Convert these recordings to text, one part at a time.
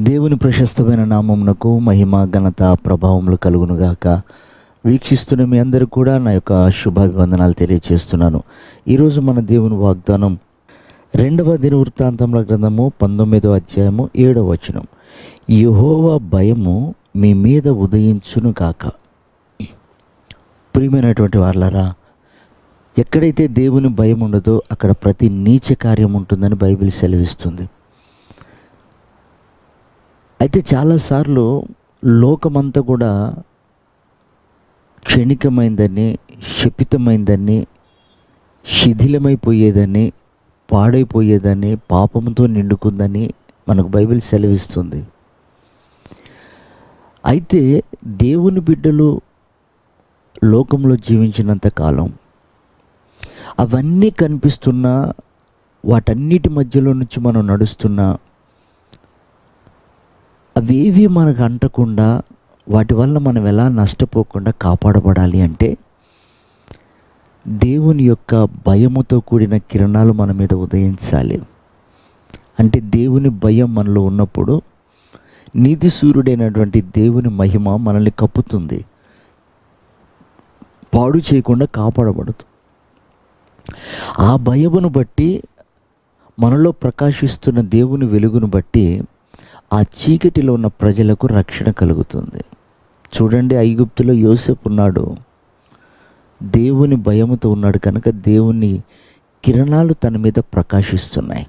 దేవుని ప్రశస్తమైన నామమునకు మహిమ ఘనత ప్రభావములు కలుగునుగాక. వీక్షిస్తున్న మీ అందరూ కూడా నా యొక్క శుభాభివందనాలు తెలియజేస్తున్నాను. ఈరోజు మన దేవుని వాగ్దానం 2వ దినవృత్తాంతముల గ్రంథము 19వ అధ్యాయము 7వ వచనం. యెహోవా భయము మీ మీద ఉదయించును గాక. ప్రియమైనటువంటి వారలారా, ఎక్కడైతే దేవుని భయం ఉండదో అక్కడ ప్రతి నీచ కార్యం ఉంటుందని బైబిల్ సెలవిస్తుంది. అయితే చాలాసార్లు లోకమంతా కూడా క్షణికమైందని, శపితమైందని, శిథిలమైపోయేదని, పాడైపోయేదని, పాపంతో నిండుకుందని మనకు బైబిల్ సెలవిస్తుంది. అయితే దేవుని బిడ్డలు లోకంలో జీవించినంత కాలం అవన్నీ కనిపిస్తున్నా, వాటన్నిటి మధ్యలో నుంచి మనం నడుస్తున్నా, అవేవి మనకు అంటకుండా వాటి వల్ల మనం ఎలా నష్టపోకుండా కాపాడబడాలి అంటే దేవుని యొక్క భయముతో కూడిన కిరణాలు మన మీద ఉదయించాలి. అంటే దేవుని భయం మనలో ఉన్నప్పుడు నీతి సూర్యుడైనటువంటి దేవుని మహిమ మనల్ని కప్పుతుంది, పాడు చేయకుండా కాపాడబడుతుంది. ఆ భయమును బట్టి, మనలో ప్రకాశిస్తున్న దేవుని వెలుగును బట్టి ఆ చీకటిలో ఉన్న ప్రజలకు రక్షణ కలుగుతుంది. చూడండి, ఐగుప్తులో యోసేపు ఉన్నాడు, దేవుని భయముతో ఉన్నాడు కనుక దేవుని కిరణాలు తన మీద ప్రకాశిస్తున్నాయి.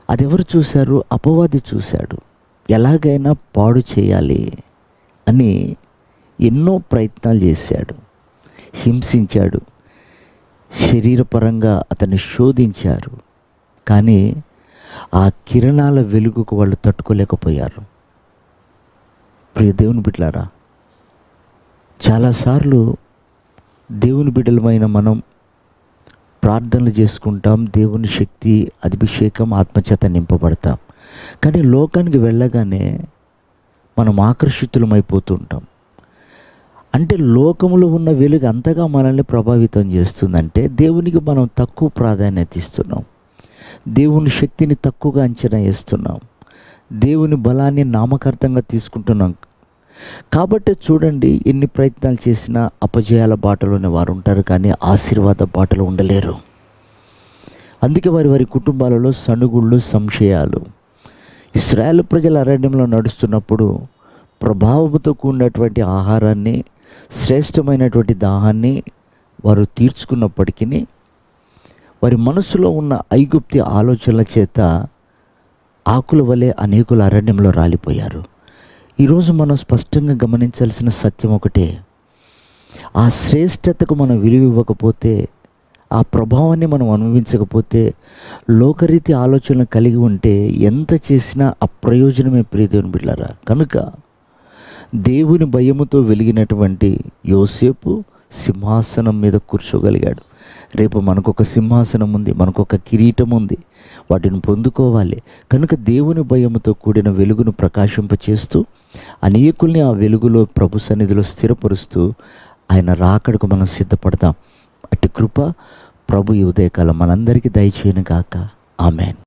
అదెవరు చూశారు? అపవాది చూశాడు. ఎలాగైనా పాడు చేయాలి అని ఎన్నో ప్రయత్నాలు చేశాడు, హింసించాడు, శరీరపరంగా అతన్ని శోధించారు. కానీ ఆ కిరణాల వెలుగుకు వాళ్ళు తట్టుకోలేకపోయారు. ప్రియ దేవుని బిడ్డలారా, చాలాసార్లు దేవుని బిడ్డలమైన మనం ప్రార్థనలు చేసుకుంటాం, దేవుని శక్తి, అభిషేకం, ఆత్మచేత నింపబడతాం. కానీ లోకానికి వెళ్ళగానే మనం ఆకర్షితులమైపోతుంటాం. అంటే లోకములో ఉన్న వెలుగు అంతగా మనల్ని ప్రభావితం చేస్తుందంటే దేవునికి మనం తక్కువ ప్రాధాన్యత ఇస్తున్నాం, దేవుని శక్తిని తక్కువగా అంచనా వేస్తున్నాం, దేవుని బలాన్ని నామకార్థంగా తీసుకుంటున్నాం. కాబట్టి చూడండి, ఎన్ని ప్రయత్నాలు చేసినా అపజయాల బాటలోనే వారు ఉంటారు, కానీ ఆశీర్వాద బాటలో ఉండలేరు. అందుకే వారి కుటుంబాలలో సణుగుళ్ళు, సంశయాలు. ఇశ్రాయేలు ప్రజల అరణ్యంలో నడుస్తున్నప్పుడు ప్రభావంతో కూడినటువంటి ఆహారాన్ని, శ్రేష్టమైనటువంటి దాహాన్ని వారు తీర్చుకున్నప్పటికీ వారి మనసులో ఉన్న ఐగుప్తి ఆలోచనల చేత ఆకుల వలె అనేకుల అరణ్యంలో రాలిపోయారు. ఈరోజు మనం స్పష్టంగా గమనించాల్సిన సత్యం ఒకటే: ఆ శ్రేష్టతకు మనం విలువ ఇవ్వకపోతే, ఆ ప్రభావాన్ని మనం అనుభవించకపోతే, లోకరీతి ఆలోచనలు కలిగి ఉంటే ఎంత చేసినా అప్రయోజనమే. ప్రియ దేవుని బిడ్డలారా, కనుక దేవుని భయముతో వెలిగినటువంటి యోసేపు సింహాసనం మీద కూర్చోగలిగాడు. రేపు మనకొక సింహాసనం ఉంది, మనకొక కిరీటం ఉంది, వాటిని పొందుకోవాలి. కనుక దేవుని భయముతో కూడిన వెలుగును ప్రకాశింపచేస్తూ అనేకుల్ని ఆ వెలుగులో ప్రభు సన్నిధిలో స్థిరపరుస్తూ ఆయన రాకడకు మనం సిద్ధపడతాం. అట్టి కృప ప్రభు ఈ ఉదయకాలం మనందరికీ దయచేయను గాక. ఆమెన్.